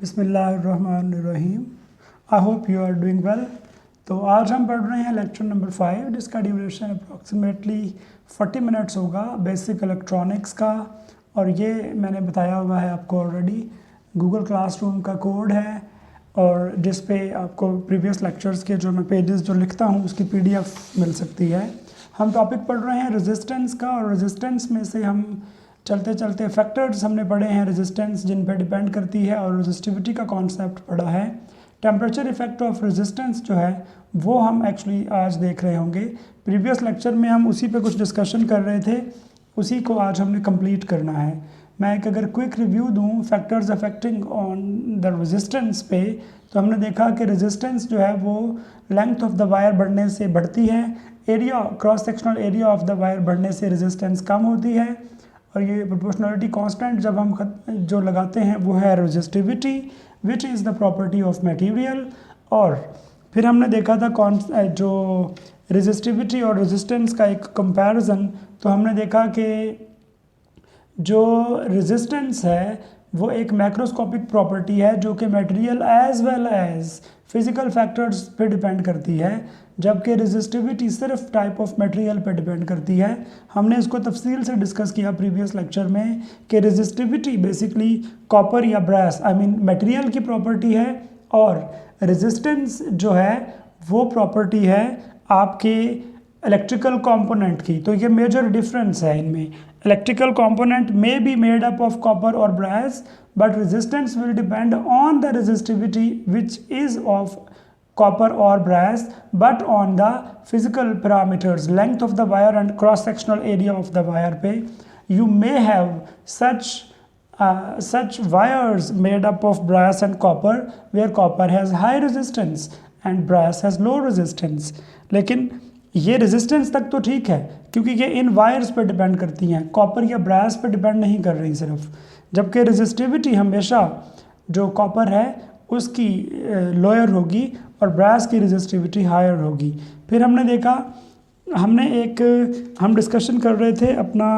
बिस्मिल्लाहिर्रहमानिर्रहीम। I hope you are doing well. तो आज हम पढ़ रहे हैं लेक्चर नंबर 5 जिसका ड्यूरेशन अप्रॉक्सीमेटली 40 मिनट्स होगा, बेसिक इलेक्ट्रॉनिक्स का। और ये मैंने बताया हुआ है आपको ऑलरेडी, गूगल क्लासरूम का कोड है और जिस पे आपको प्रीवियस लेक्चर्स के जो मैं पेजेस जो लिखता हूँ उसकी PDF मिल सकती है। हम टॉपिक पढ़ रहे हैं रेजिस्टेंस का, और रेजिस्टेंस में से हम चलते चलते फैक्टर्स हमने पढ़े हैं रेजिस्टेंस जिन पे डिपेंड करती है, और रेजिस्टिविटी का कॉन्सेप्ट पढ़ा है। टेम्परेचर इफेक्ट ऑफ रेजिस्टेंस जो है वो हम एक्चुअली आज देख रहे होंगे। प्रीवियस लेक्चर में हम उसी पे कुछ डिस्कशन कर रहे थे, उसी को आज हमने कंप्लीट करना है। मैं एक अगर क्विक रिव्यू दूं factors affecting on the resistance पे, तो हमने देखा कि रेजिस्टेंस जो है वो लेंथ ऑफ द वायर बढ़ने से बढ़ती है, area cross sectional area of the wire बढ़ने से रेजिस्टेंस कम होती है, और ये प्रोपोर्शनलिटी कांस्टेंट जब हम जो लगाते हैं वो है resistivity which is the property of material. और फिर हमने देखा था जो रेजिस्टिविटी और रेजिस्टेंस का एक कंपैरिजन। तो हमने देखा कि जो रेजिस्टेंस है वो एक मैक्रोस्कोपिक प्रॉपर्टी है जो कि material as well as physical factors पे डिपेंड करती है, जबकि रेजिस्टिविटी सिर्फ टाइप ऑफ मटेरियल पे डिपेंड करती है। हमने इसको तफसील से डिस्कस किया प्रीवियस लेक्चर में कि रेजिस्टिविटी बेसिकली कॉपर या ब्रास मटेरियल की प्रॉपर्टी है, और रेजिस्टेंस जो है वो प्रॉपर्टी है आपके इलेक्ट्रिकल कंपोनेंट की। तो ये मेजर डिफरेंस है इनमें। Electrical component may be made up of copper or brass, but resistance will depend on the resistivity which is of copper or brass, but on the physical parameters, length of the wire and cross sectional area of the wire पे you may have such wires made up of brass and copper where copper has high resistance and brass has low resistance। लेकिन ये resistance तक तो ठीक है क्योंकि ये इन wires पर डिपेंड करती हैं, कॉपर या ब्रास पर डिपेंड नहीं कर रही सिर्फ, जबकि रेजिस्टिविटी हमेशा जो कॉपर है उसकी लोअर होगी और ब्रास की रेजिस्टिविटी हायर होगी। फिर हमने देखा हम डिस्कशन कर रहे थे अपना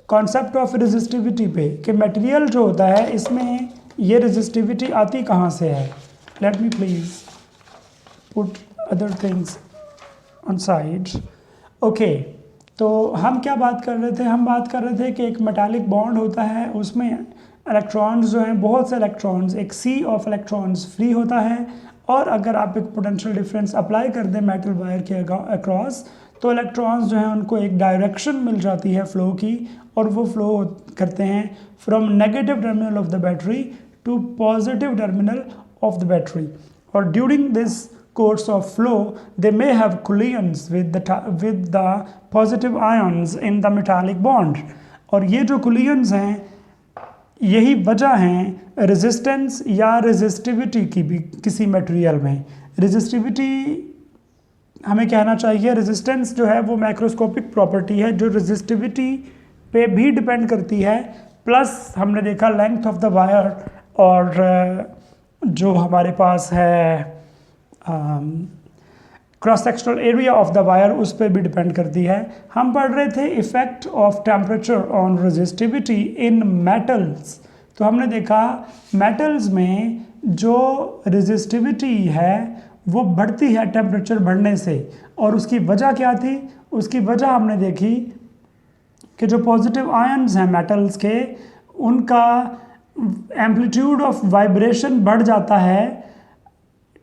कॉन्सेप्ट ऑफ रेजिस्टिविटी पे कि मटेरियल जो होता है इसमें ये रेजिस्टिविटी आती कहाँ से है। Let me please put other things on side। Okay, तो हम क्या बात कर रहे थे? हम बात कर रहे थे कि एक मेटालिक बॉन्ड होता है, उसमें इलेक्ट्रॉन्स जो हैं, बहुत से इलेक्ट्रॉन्स, एक सी ऑफ इलेक्ट्रॉन्स फ्री होता है, और अगर आप एक पोटेंशियल डिफरेंस अप्लाई कर दें मेटल वायर के अक्रॉस, तो इलेक्ट्रॉन्स जो हैं उनको एक डायरेक्शन मिल जाती है फ्लो की, और वो फ्लो करते हैं from negative terminal of the battery to positive terminal of the battery. और during this course of flow they may have collisions with the positive ions in the metallic bond। और ये जो collisions हैं यही वजह हैं रेजिस्टेंस या resistivity की भी किसी मटेरियल में। रेजिस्टिविटी हमें कहना चाहिए, रेजिस्टेंस जो है वो मैक्रोस्कोपिक प्रॉपर्टी है जो रेजिस्टिविटी पे भी डिपेंड करती है, प्लस हमने देखा लेंथ ऑफ द वायर और जो हमारे पास है cross sectional area of the wire उस पर भी डिपेंड करती है। हम पढ़ रहे थे effect of temperature on resistivity in metals. तो हमने देखा मेटल्स में जो रेजिस्टिविटी है वो बढ़ती है टेम्परेचर बढ़ने से, और उसकी वजह क्या थी? उसकी वजह हमने देखी कि जो पॉजिटिव आयन्स हैं मेटल्स के, उनका एम्पलीट्यूड ऑफ वाइब्रेशन बढ़ जाता है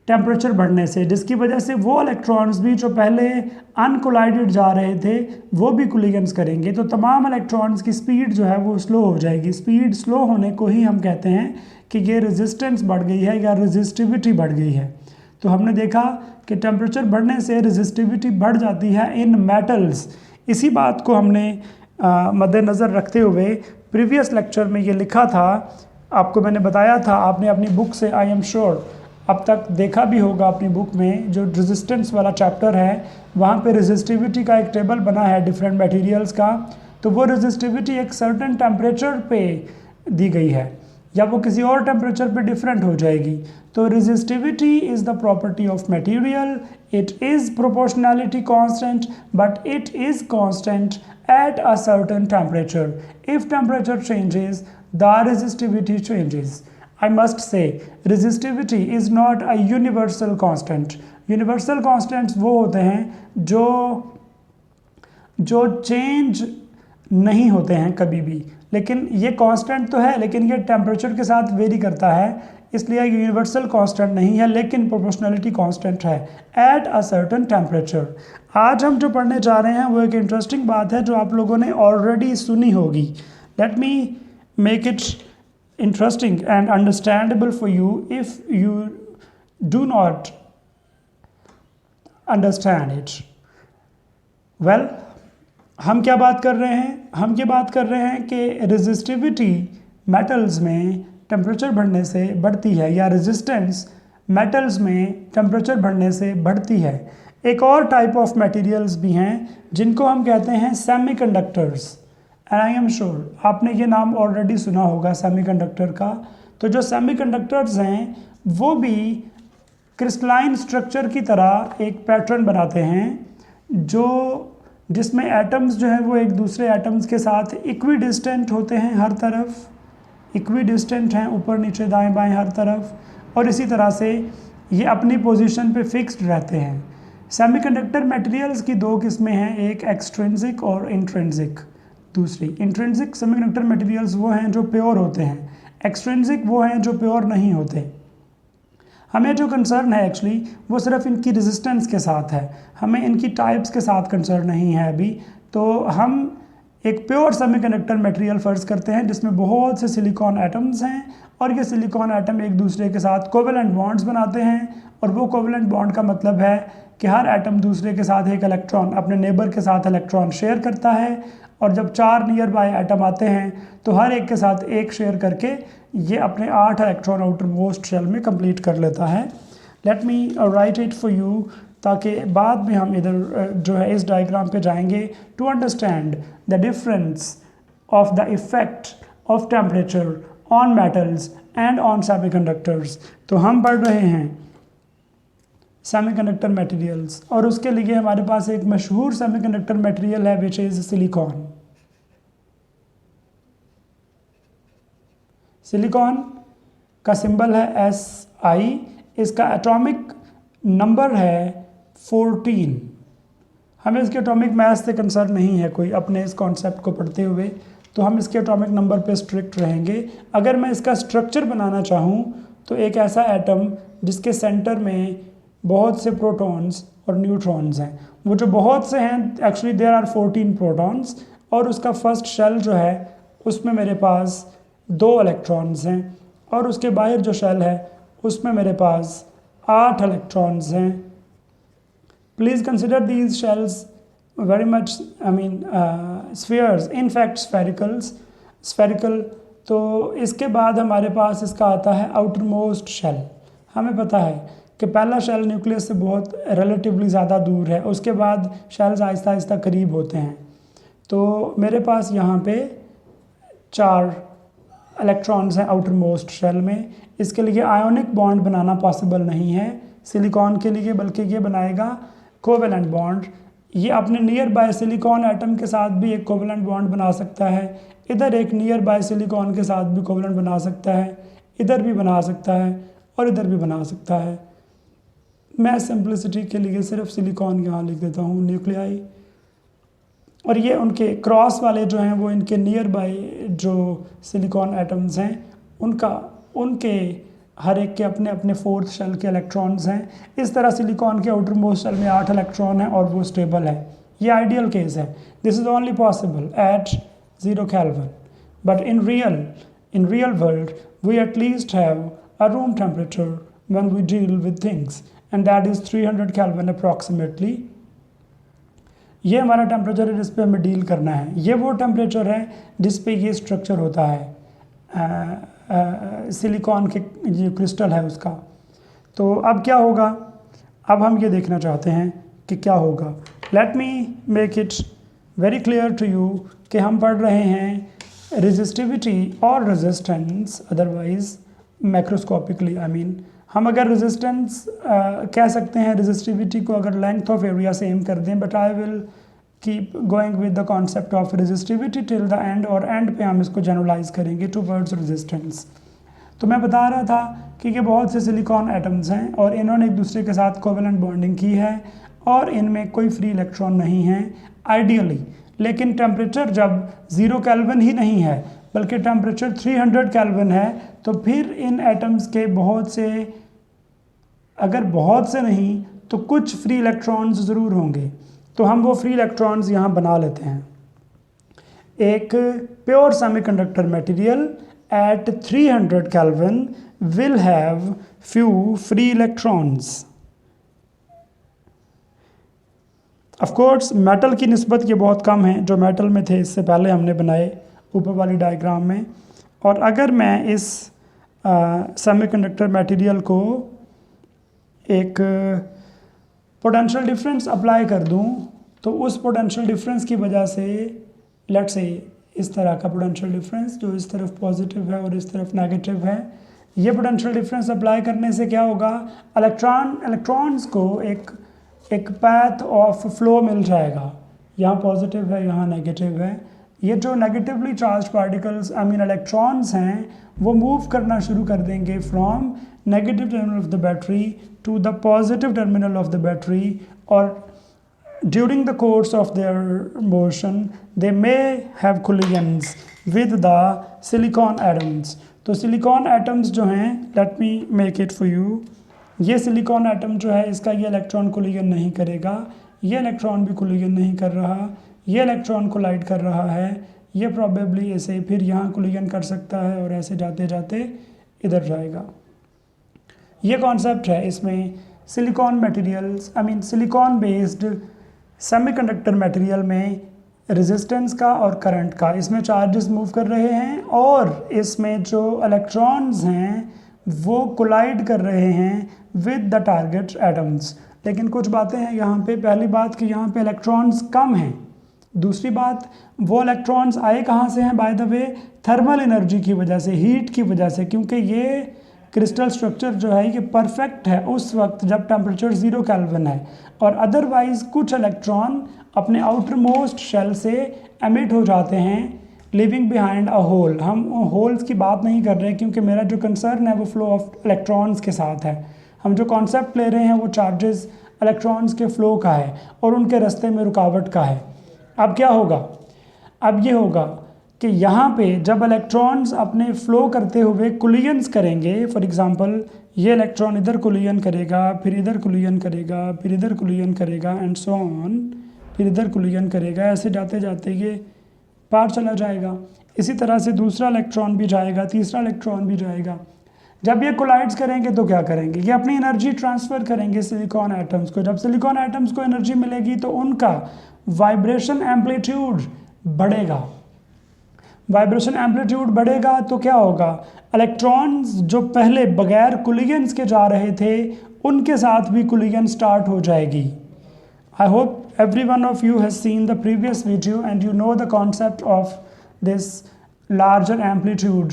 टेम्परेचर बढ़ने से, जिसकी वजह से वो इलेक्ट्रॉन्स भी जो पहले अनकोलाइडेड जा रहे थे वो भी कोलिजन्स करेंगे, तो तमाम इलेक्ट्रॉन्स की स्पीड जो है वो स्लो हो जाएगी। स्पीड स्लो होने को ही हम कहते हैं कि ये रेजिस्टेंस बढ़ गई है या रेजिस्टिविटी बढ़ गई है। तो हमने देखा कि टेम्परेचर बढ़ने से रेजिस्टिविटी बढ़ जाती है इन मेटल्स। इसी बात को हमने मद्देनज़र रखते हुए प्रीवियस लेक्चर में ये लिखा था, आपको मैंने बताया था, आपने अपनी बुक से आई एम श्योर अब तक देखा भी होगा अपनी बुक में, जो रेजिस्टेंस वाला चैप्टर है वहाँ पे रेजिस्टिविटी का एक टेबल बना है डिफरेंट मटेरियल्स का। तो वो रेजिस्टिविटी एक सर्टेन टेम्परेचर पे दी गई है, या वो किसी और टेम्परेचर पे डिफरेंट हो जाएगी। तो resistivity is the property of material, it is proportionality constant but it is constant at a certain temperature. If temperature changes, the resistivity changes. I must say, resistivity is not a universal constant. Universal constants वो होते हैं जो change नहीं होते हैं कभी भी, लेकिन ये कांस्टेंट तो है, लेकिन ये टेम्परेचर के साथ वेरी करता है, इसलिए यूनिवर्सल कांस्टेंट नहीं है, लेकिन प्रोपोर्शनैलिटी कांस्टेंट है एट अ सर्टेन टेम्परेचर। आज हम जो पढ़ने जा रहे हैं वो एक इंटरेस्टिंग बात है जो आप लोगों ने ऑलरेडी सुनी होगी। Late me make it interesting and understandable for you if you do not understand it well. हम क्या बात कर रहे हैं? हम ये बात कर रहे हैं कि रेजिस्टिविटी मेटल्स में टेम्परेचर बढ़ने से बढ़ती है, या रेजिस्टेंस मेटल्स में टेम्परेचर बढ़ने से बढ़ती है। एक और टाइप ऑफ मटेरियल्स भी हैं जिनको हम कहते हैं semiconductors, and I am sure आपने ये नाम ऑलरेडी सुना होगा सेमीकंडक्टर का। तो जो सेमीकंडक्टर्स हैं वो भी क्रिस्टलाइन स्ट्रक्चर की तरह एक पैटर्न बनाते हैं जिसमें एटम्स जो है वो एक दूसरे एटम्स के साथ इक्विडिस्टेंट होते हैं, हर तरफ इक्विडिस्टेंट हैं, ऊपर नीचे दाएं बाएं हर तरफ, और इसी तरह से ये अपनी पोजीशन पे फिक्स्ड रहते हैं। सेमीकंडक्टर मटेरियल्स की दो किस्में हैं, एक एक्सट्रिंसिक और इंट्रिंसिक। दूसरी इंट्रिंसिक सेमीकंडक्टर मटेरियल्स वो हैं जो प्योर होते हैं, एक्सट्रिंसिक वो हैं जो प्योर नहीं होते। हमें जो कंसर्न है एक्चुअली वो सिर्फ इनकी रेजिस्टेंस के साथ है, हमें इनकी टाइप्स के साथ कंसर्न नहीं है अभी। तो हम एक प्योर सेमीकंडक्टर मटेरियल फ़र्ज़ करते हैं जिसमें बहुत से सिलिकॉन एटम्स हैं, और ये सिलिकॉन एटम एक दूसरे के साथ कोवेलेंट बॉन्ड्स बनाते हैं, और वो कोवेलेंट बॉन्ड का मतलब है कि हर एटम दूसरे के साथ एक इलेक्ट्रॉन, अपने नेबर के साथ इलेक्ट्रॉन शेयर करता है, और जब 4 नियर बाय एटम आते हैं तो हर एक के साथ एक शेयर करके ये अपने 8 इलेक्ट्रॉन आउटर मोस्ट शेल में कंप्लीट कर लेता है। Let me right it for you, ताकि बाद में हम इधर जो है इस डायग्राम पे जाएंगे to understand the difference of the effect of temperature on metals and on semiconductors. तो हम पढ़ रहे हैं सेमीकंडक्टर मटेरियल्स, और उसके लिए हमारे पास एक मशहूर सेमीकंडक्टर मटेरियल है विच इज़ सिलिकॉन। सिलिकॉन का सिंबल है SI, इसका एटॉमिक नंबर है 14। हमें इसके एटॉमिक मास से कंसर्न नहीं है कोई अपने इस कॉन्सेप्ट को पढ़ते हुए, तो हम इसके एटॉमिक नंबर पे स्ट्रिक्ट रहेंगे। अगर मैं इसका स्ट्रक्चर बनाना चाहूँ तो एक ऐसा एटम जिसके सेंटर में बहुत से प्रोटॉन्स और न्यूट्रॉन्स हैं, वो जो बहुत से हैं एक्चुअली देयर आर 14 प्रोटॉन्स, और उसका फर्स्ट शेल जो है उसमें मेरे पास 2 इलेक्ट्रॉन्स हैं, और उसके बाहर जो शेल है उसमें मेरे पास 8 इलेक्ट्रॉन्स हैं। Please consider these shells very much spheres, in fact spherical. तो इसके बाद हमारे पास इसका आता है आउटर मोस्ट शेल। हमें पता है कि पहला शेल न्यूक्लियस से बहुत रिलेटिवली ज़्यादा दूर है, उसके बाद शेल्स आहिस्ता आहिस्ता करीब होते हैं। तो मेरे पास यहाँ पे 4 इलेक्ट्रॉन्स हैं आउटर मोस्ट शेल में। इसके लिए आयोनिक बॉन्ड बनाना पॉसिबल नहीं है सिलिकॉन के लिए, बल्कि ये बनाएगा कोवेलेंट बॉन्ड। ये अपने नियर बाय सिलिकॉन एटम के साथ भी एक कोवेलेंट बॉन्ड बना सकता है, इधर एक नियर बाय सिलिकॉन के साथ भी कोवेलेंट बना सकता है, इधर भी बना सकता है, और इधर भी बना सकता है। मैं सिंपलिसिटी के लिए सिर्फ सिलिकॉन यहाँ लिख देता हूँ न्यूक्लियाई, और ये उनके क्रॉस वाले जो हैं वो इनके नियर बाय जो सिलिकॉन एटम्स हैं उनके हर एक के अपने अपने 4th शेल के इलेक्ट्रॉन्स हैं। इस तरह सिलिकॉन के आउटर मोस्ट शेल में 8 इलेक्ट्रॉन हैं और वो स्टेबल है। ये आइडियल केस है, this is only possible at 0 kelvin, but in real world we at least have a room temperature when we deal with things, and that is 300 kelvin approximately. ये हमारा temperature है जिस पे हमें deal करना है। ये वो टेम्परेचर है जिस पे ये स्ट्रक्चर होता है सिलिकॉन के जो क्रिस्टल है उसका। तो अब क्या होगा, अब हम ये देखना चाहते हैं कि क्या होगा। Let me make it very clear to you कि हम पढ़ रहे हैं resistivity और resistance otherwise macroscopically I mean हम अगर रेजिस्टेंस कह सकते हैं रेजिस्टिविटी को अगर लेंथ ऑफ एरिया से एम कर दें, but I will keep going with the concept of resistivity till the end, और एंड पे हम इसको जनरलाइज करेंगे टुवर्ड्स रेजिस्टेंस। तो मैं बता रहा था कि ये बहुत से सिलिकॉन एटम्स हैं और इन्होंने एक दूसरे के साथ कोवेलेंट बॉन्डिंग की है और इनमें कोई फ्री इलेक्ट्रॉन नहीं है आइडियली, लेकिन टेम्परेचर जब 0 केल्विन ही नहीं है बल्कि टेम्परेचर 300 केल्विन है, तो फिर इन एटम्स के बहुत से, अगर बहुत से नहीं तो कुछ फ्री इलेक्ट्रॉन्स ज़रूर होंगे। तो हम वो फ्री इलेक्ट्रॉन्स यहाँ बना लेते हैं। एक pure semiconductor material at 300 Kelvin will have few free electrons. Of course metal की निस्बत ये बहुत कम है जो मेटल में थे इससे पहले हमने बनाए ऊपर वाली डायग्राम में। और अगर मैं इस सेमीकंडक्टर मटेरियल को एक पोटेंशियल डिफरेंस अप्लाई कर दूं, तो उस पोटेंशियल डिफरेंस की वजह से लेट्स से इस तरह का पोटेंशियल डिफरेंस जो इस तरफ पॉजिटिव है और इस तरफ नेगेटिव है, ये पोटेंशियल डिफरेंस अप्लाई करने से क्या होगा, इलेक्ट्रॉन्स को एक पैथ ऑफ फ्लो मिल जाएगा। यहाँ पॉजिटिव है, यहाँ नेगेटिव है। ये जो negatively charge particles I mean electrons हैं वो मूव करना शुरू कर देंगे from negative terminal of the battery to the positive terminal of the battery, और during the course of their motion they may have collisions with the silicon atoms. तो silicon atoms जो हैं, let me make it for you, ये silicon atom जो है इसका ये electron collision नहीं करेगा, ये इलेक्ट्रॉन भी कोलिजन नहीं कर रहा, ये इलेक्ट्रॉन कोलाइड कर रहा है, ये प्रॉबेबली ऐसे फिर यहाँ कोलिजन कर सकता है और ऐसे जाते जाते इधर जाएगा। ये कॉन्सेप्ट है इसमें silicon materials I mean silicon based semiconductor material में रेजिस्टेंस का और करंट का, इसमें चार्जेस मूव कर रहे हैं और इसमें जो इलेक्ट्रॉन्स हैं वो कोलाइड कर रहे हैं विद द टारगेट एटम्स। लेकिन कुछ बातें हैं यहाँ पे। पहली बात कि यहाँ पे इलेक्ट्रॉन्स कम हैं। दूसरी बात, वो इलेक्ट्रॉन्स आए कहाँ से हैं by the way, thermal energy की वजह से, हीट की वजह से, क्योंकि ये क्रिस्टल स्ट्रक्चर जो है ये परफेक्ट है उस वक्त जब टेम्परेचर 0 केल्विन है, और अदरवाइज़ कुछ इलेक्ट्रॉन अपने आउटर मोस्ट शेल से एमिट हो जाते हैं लिविंग बिहाइंड अ होल। हम होल्स की बात नहीं कर रहे क्योंकि मेरा जो कंसर्न है वो फ्लो ऑफ इलेक्ट्रॉन्स के साथ है। हम जो कॉन्सेप्ट ले रहे हैं वो चार्जेस इलेक्ट्रॉन्स के फ्लो का है और उनके रास्ते में रुकावट का है। अब क्या होगा, अब ये होगा कि यहाँ पे जब इलेक्ट्रॉन्स अपने फ्लो करते हुए कोलिजन्स करेंगे, फॉर एग्जांपल ये इलेक्ट्रॉन इधर कोलिजन करेगा, फिर इधर कोलिजन करेगा, फिर इधर कोलिजन करेगा एंड सो ऑन, फिर इधर कोलिजन करेगा, ऐसे जाते जाते ये पार चला जाएगा। इसी तरह से दूसरा इलेक्ट्रॉन भी जाएगा, तीसरा इलेक्ट्रॉन भी जाएगा। जब ये कोलाइड्स करेंगे तो क्या करेंगे, ये अपनी एनर्जी ट्रांसफ़र करेंगे सिलिकॉन एटम्स को। जब सिलिकॉन एटम्स को एनर्जी मिलेगी तो उनका वाइब्रेशन एम्पलीट्यूड बढ़ेगा। वाइब्रेशन एम्पलीट्यूड बढ़ेगा तो क्या होगा, इलेक्ट्रॉन्स जो पहले बगैर कोलिजन्स के जा रहे थे उनके साथ भी कोलिजन स्टार्ट हो जाएगी। I hope every one of you has seen the previous video and you know the concept of this larger amplitude,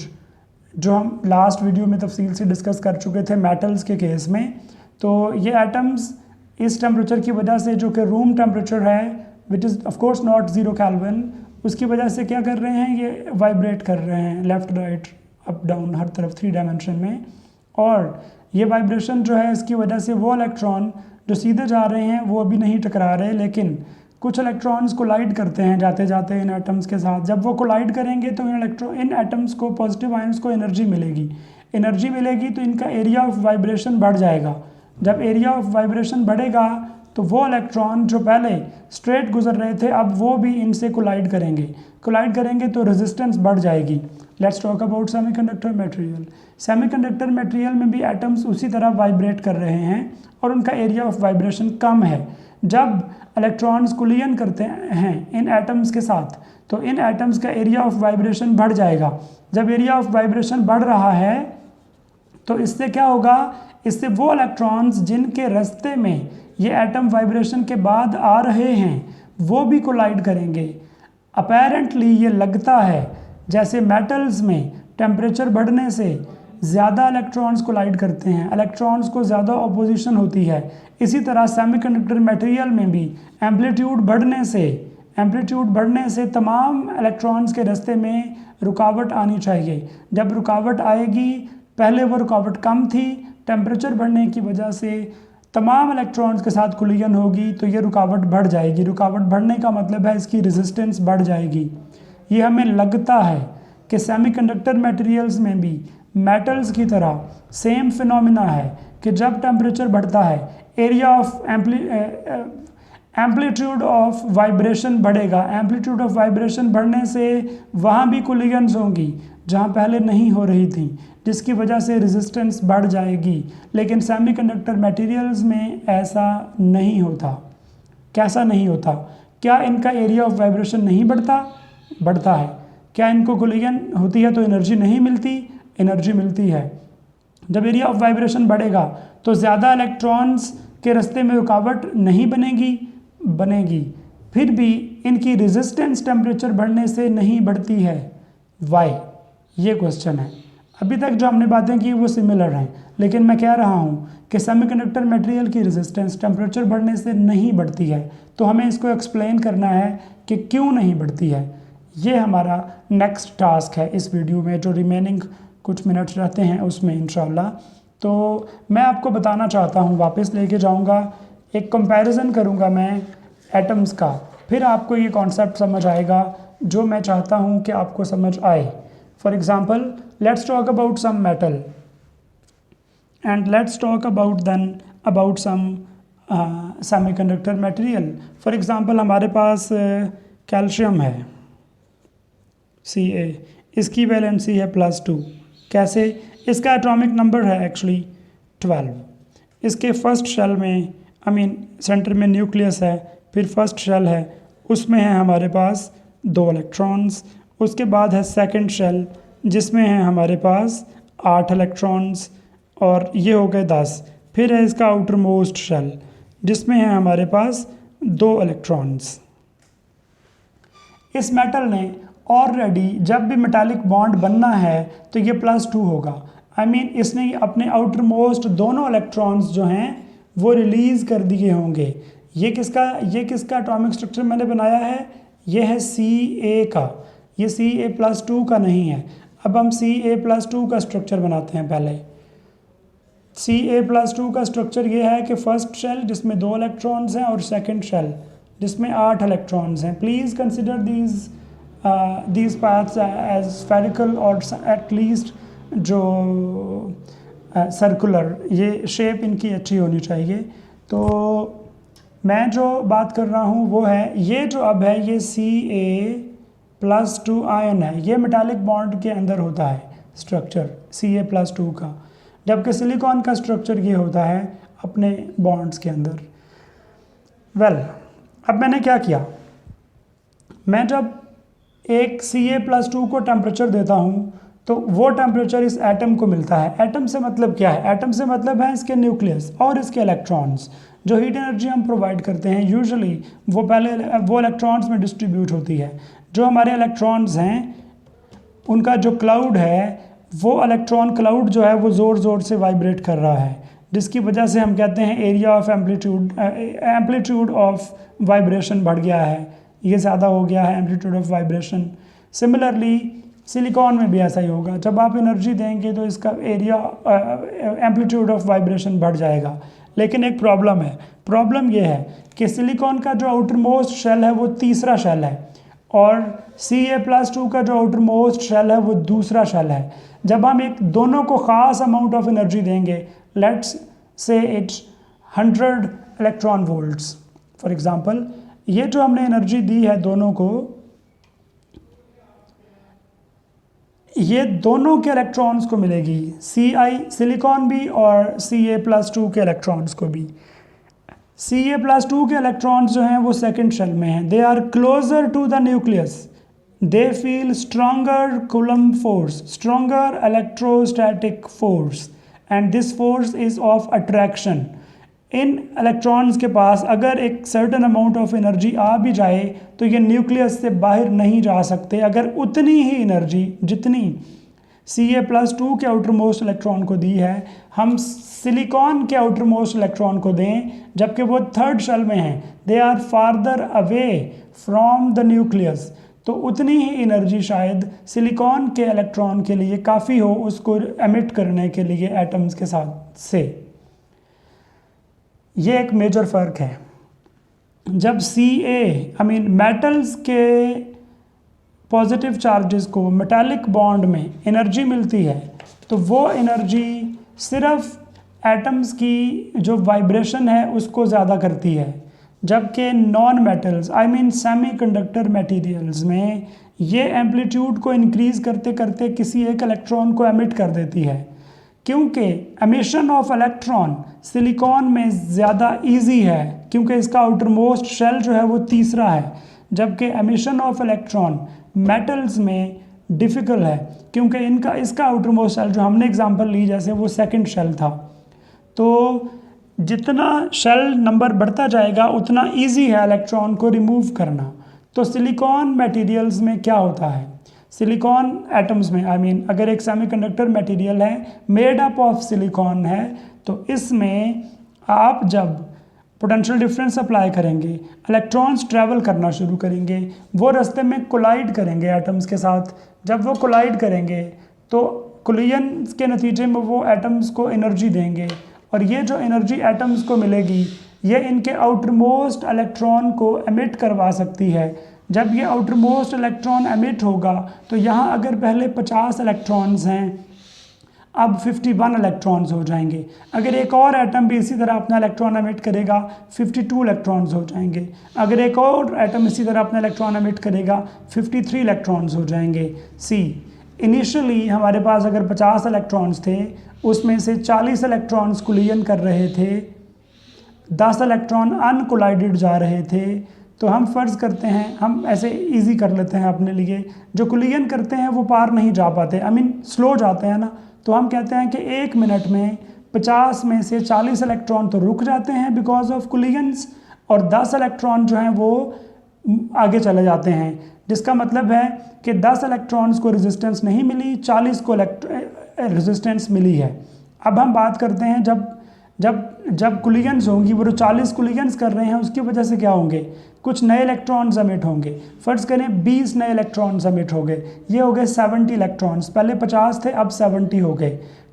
जो हम लास्ट वीडियो में तफसील से डिस्कस कर चुके थे मेटल्स के केस में। तो ये एटम्स इस टेम्परेचर की वजह से, जो कि रूम टेम्परेचर है which is of course not 0 kelvin, उसकी वजह से क्या कर रहे हैं, ये वाइब्रेट कर रहे हैं लेफ़्ट राइट अप डाउन हर तरफ 3 डायमेंशन में। और ये वाइब्रेशन जो है इसकी वजह से वो इलेक्ट्रॉन जो सीधे जा रहे हैं वो अभी नहीं टकरा रहे, लेकिन कुछ इलेक्ट्रॉन्स कोलाइड करते हैं जाते जाते इन एटम्स के साथ। जब वो कोलाइड करेंगे तो इन एटम्स को, पॉजिटिव आयंस को एनर्जी मिलेगी तो इनका एरिया ऑफ वाइब्रेशन बढ़ जाएगा। जब एरिया ऑफ वाइब्रेशन बढ़ेगा तो वो इलेक्ट्रॉन जो पहले स्ट्रेट गुजर रहे थे अब वो भी इनसे कोलाइड करेंगे तो रेजिस्टेंस बढ़ जाएगी। Let's talk about semiconductor material. Semiconductor material में भी एटम्स उसी तरह वाइब्रेट कर रहे हैं और उनका एरिया ऑफ वाइब्रेशन कम है। जब इलेक्ट्रॉन्स कोलिजन करते हैं इन एटम्स के साथ तो इन एटम्स का एरिया ऑफ वाइब्रेशन बढ़ जाएगा। जब एरिया ऑफ वाइब्रेशन बढ़ रहा है तो इससे क्या होगा, इससे वो इलेक्ट्रॉन्स जिनके रास्ते में ये एटम वाइब्रेशन के बाद आ रहे हैं वो भी कोलाइड करेंगे। अपेरेंटली ये लगता है जैसे मेटल्स में टेम्परेचर बढ़ने से ज़्यादा इलेक्ट्रॉन्स कोलाइड करते हैं, इलेक्ट्रॉन्स को ज़्यादा ऑपोजिशन होती है। इसी तरह सेमीकंडक्टर मटेरियल में भी एम्पलीट्यूड बढ़ने से तमाम इलेक्ट्रॉन्स के रास्ते में रुकावट आनी चाहिए। जब रुकावट आएगी, पहले वो रुकावट कम थी, टेम्परेचर बढ़ने की वजह से तमाम इलेक्ट्रॉन्स के साथ कोलिजन होगी तो ये रुकावट बढ़ जाएगी। रुकावट बढ़ने का मतलब है इसकी रेजिस्टेंस बढ़ जाएगी। ये हमें लगता है कि सेमीकंडक्टर मटेरियल्स में भी मेटल्स की तरह सेम फिनोमिना है कि जब टेम्परेचर बढ़ता है, area of amplitude of vibration बढ़ेगा। एम्पलीट्यूड ऑफ वाइब्रेशन बढ़ने से वहाँ भी कोलिजन्स होंगी जहाँ पहले नहीं हो रही थी, जिसकी वजह से रेजिस्टेंस बढ़ जाएगी। लेकिन सेमीकंडक्टर मटेरियल्स में ऐसा नहीं होता। कैसा नहीं होता? क्या इनका एरिया ऑफ वाइब्रेशन नहीं बढ़ता? बढ़ता है। क्या इनको कोलिजन होती है तो एनर्जी नहीं मिलती? एनर्जी मिलती है। जब एरिया ऑफ वाइब्रेशन बढ़ेगा तो ज़्यादा इलेक्ट्रॉन्स के रास्ते में रुकावट नहीं बनेगी। फिर भी इनकी रेजिस्टेंस टेम्परेचर बढ़ने से नहीं बढ़ती है। वाई? ये क्वेश्चन है। अभी तक जो हमने बातें की वो सिमिलर हैं, लेकिन मैं कह रहा हूँ कि सेमीकंडक्टर मटेरियल की रेजिस्टेंस टेम्परेचर बढ़ने से नहीं बढ़ती है, तो हमें इसको एक्सप्लेन करना है कि क्यों नहीं बढ़ती है। ये हमारा नेक्स्ट टास्क है इस वीडियो में, जो रिमेनिंग कुछ मिनट्स रहते हैं उसमें इंशाल्लाह। तो मैं आपको बताना चाहता हूँ, वापस लेके जाऊँगा, एक कंपैरिजन करूँगा मैं एटम्स का, फिर आपको ये कॉन्सेप्ट समझ आएगा जो मैं चाहता हूँ कि आपको समझ आए। For example, let's talk about some metal and let's talk about some semiconductor material. For example, हमारे पास कैल्शियम है Ca, इसकी वैलेंसी है +2। कैसे? इसका एटॉमिक नंबर है एक्चुअली 12। इसके फर्स्ट शेल में सेंटर में न्यूक्लियस है, फिर फर्स्ट शेल है, उसमें है हमारे पास 2 इलेक्ट्रॉन्स। उसके बाद है सेकंड शेल जिसमें है हमारे पास 8 इलेक्ट्रॉन्स, और ये हो गए 10। फिर है इसका आउटर मोस्ट शेल जिसमें है हमारे पास 2 इलेक्ट्रॉन्स। इस मेटल ने ऑलरेडी जब भी मेटालिक बॉन्ड बनना है तो ये +2 होगा। इसने अपने आउटर मोस्ट दोनों इलेक्ट्रॉन्स जो हैं वो रिलीज़ कर दिए होंगे। ये किसका एटॉमिक स्ट्रक्चर मैंने बनाया है? ये है Ca का। ये Ca+2 का नहीं है। अब हम Ca+2 का स्ट्रक्चर बनाते हैं। पहले Ca+2 का स्ट्रक्चर ये है कि फर्स्ट शेल जिसमें 2 इलेक्ट्रॉन्स हैं और सेकंड शेल जिसमें 8 इलेक्ट्रॉन्स हैं। Please consider these paths as spherical और at least जो सर्कुलर, ये शेप इनकी अच्छी होनी चाहिए। तो मैं जो बात कर रहा हूँ वो है ये जो अब है ये Ca+2 आयन है। ये मेटालिक बॉन्ड के अंदर होता है स्ट्रक्चर Ca+2 का, जबकि सिलिकॉन का स्ट्रक्चर ये होता है अपने बॉन्ड्स के अंदर। अब मैंने क्या किया, मैं जब एक Ca+2 को टेम्परेचर देता हूँ तो वो टेम्परेचर इस एटम को मिलता है। एटम से मतलब क्या है? एटम से मतलब है इसके न्यूक्लियस और इसके इलेक्ट्रॉन्स। जो हीट एनर्जी हम प्रोवाइड करते हैं यूजुअली वो इलेक्ट्रॉन्स में डिस्ट्रीब्यूट होती है। जो हमारे इलेक्ट्रॉन्स हैं उनका जो क्लाउड है वो इलेक्ट्रॉन क्लाउड जो है वो ज़ोर ज़ोर से वाइब्रेट कर रहा है, जिसकी वजह से हम कहते हैं area of amplitude of vibration बढ़ गया है, ये ज़्यादा हो गया है amplitude of vibration. Similarly silicon में भी ऐसा ही होगा। जब आप एनर्जी देंगे तो इसका एरिया एम्पलीट्यूड ऑफ वाइब्रेशन बढ़ जाएगा। लेकिन एक प्रॉब्लम है। प्रॉब्लम ये है कि सिलिकॉन का जो आउटर मोस्ट शेल है वो तीसरा शेल है और Ca+2 का जो आउटर मोस्ट शेल है वो दूसरा शेल है। जब हम एक दोनों को ख़ास अमाउंट ऑफ एनर्जी देंगे, let's say it's 100 electron volts for example, ये जो हमने एनर्जी दी है दोनों को, ये दोनों के इलेक्ट्रॉन्स को मिलेगी, सिलिकॉन भी और Ca+2 के इलेक्ट्रॉन्स को भी। Ca+2 के इलेक्ट्रॉन्स जो हैं वो सेकंड शेल में हैं। They are closer to the nucleus, they feel stronger coulomb force, stronger electrostatic force, and this force is of attraction. इन इलेक्ट्रॉन्स के पास अगर एक सर्टेन अमाउंट ऑफ एनर्जी आ भी जाए तो ये न्यूक्लियस से बाहर नहीं जा सकते अगर उतनी ही एनर्जी जितनी Ca+2 के आउटर मोस्ट इलेक्ट्रॉन को दी है हम सिलिकॉन के आउटर मोस्ट इलेक्ट्रॉन को दें जबकि वो थर्ड शेल में हैं, they are farther away from the nucleus, तो उतनी ही एनर्जी शायद सिलिकॉन के इलेक्ट्रॉन के लिए काफ़ी हो उसको एमिट करने के लिए एटम्स के साथ से। ये एक मेजर फ़र्क है। जब मेटल्स के पॉजिटिव चार्जेस को मेटालिक बॉन्ड में एनर्जी मिलती है तो वो एनर्जी सिर्फ एटम्स की जो वाइब्रेशन है उसको ज़्यादा करती है, जबकि नॉन मेटल्स सेमीकंडक्टर मटेरियल्स में ये एम्पलीट्यूड को इंक्रीज़ करते करते किसी एक इलेक्ट्रॉन को एमिट कर देती है, क्योंकि एमिशन ऑफ इलेक्ट्रॉन सिलिकॉन में ज़्यादा इजी है क्योंकि इसका आउटर मोस्ट शेल जो है वो तीसरा है, जबकि एमिशन ऑफ इलेक्ट्रॉन मेटल्स में डिफ़िकल्ट है क्योंकि इसका आउटर मोस्ट शेल जो हमने एग्जांपल ली जैसे वो सेकंड शेल था। तो जितना शेल नंबर बढ़ता जाएगा उतना इजी है इलेक्ट्रॉन को रिमूव करना। तो सिलिकॉन मटेरियल्स में क्या होता है, सिलिकॉन एटम्स में अगर एक सेमीकंडक्टर मटेरियल है मेड अप ऑफ सिलिकॉन है तो इसमें आप जब पोटेंशियल डिफरेंस अप्लाई करेंगे इलेक्ट्रॉन्स ट्रैवल करना शुरू करेंगे, वो रास्ते में कोलाइड करेंगे एटम्स के साथ। जब वो कोलाइड करेंगे तो कोलिजन के नतीजे में वो एटम्स को एनर्जी देंगे और ये जो एनर्जी एटम्स को मिलेगी ये इनके आउटर मोस्ट इलेक्ट्रॉन को एमिट करवा सकती है। जब ये आउटर मोस्ट इलेक्ट्रॉन एमिट होगा तो यहाँ अगर पहले 50 इलेक्ट्रॉन्स हैं अब 51 इलेक्ट्रॉन्स हो जाएंगे। अगर एक और एटम भी इसी तरह अपना इलेक्ट्रॉन एमिट करेगा 52 इलेक्ट्रॉन्स हो जाएंगे। अगर एक और एटम इसी तरह अपना इलेक्ट्रॉन एमिट करेगा 53 इलेक्ट्रॉन्स हो जाएंगे। इनिशियली हमारे पास अगर 50 इलेक्ट्रॉन्स थे उसमें से 40 इलेक्ट्रॉन्स कोलिजन कर रहे थे, 10 इलेक्ट्रॉन अनकोलाइडेड जा रहे थे। तो हम फ़र्ज़ करते हैं, हम ऐसे इजी कर लेते हैं अपने लिए, जो कोलिजन करते हैं वो पार नहीं जा पाते, स्लो जाते हैं ना, तो हम कहते हैं कि 1 मिनट में 50 में से 40 इलेक्ट्रॉन तो रुक जाते हैं बिकॉज ऑफ कोलिजन्स और 10 इलेक्ट्रॉन जो हैं वो आगे चले जाते हैं, जिसका मतलब है कि 10 इलेक्ट्रॉन्स को रेजिस्टेंस नहीं मिली, 40 को रेजिस्टेंस मिली है। अब हम बात करते हैं जब कोलिजन्स होंगी, वो जो 40 कोलिजन्स कर रहे हैं उसकी वजह से क्या होंगे, कुछ नए इलेक्ट्रॉन्स एमिट होंगे। फ़र्ज़ करें 20 नए इलेक्ट्रॉन्स एमिट हो गए, ये हो गए 70 इलेक्ट्रॉन्स, पहले 50 थे अब 70 हो गए।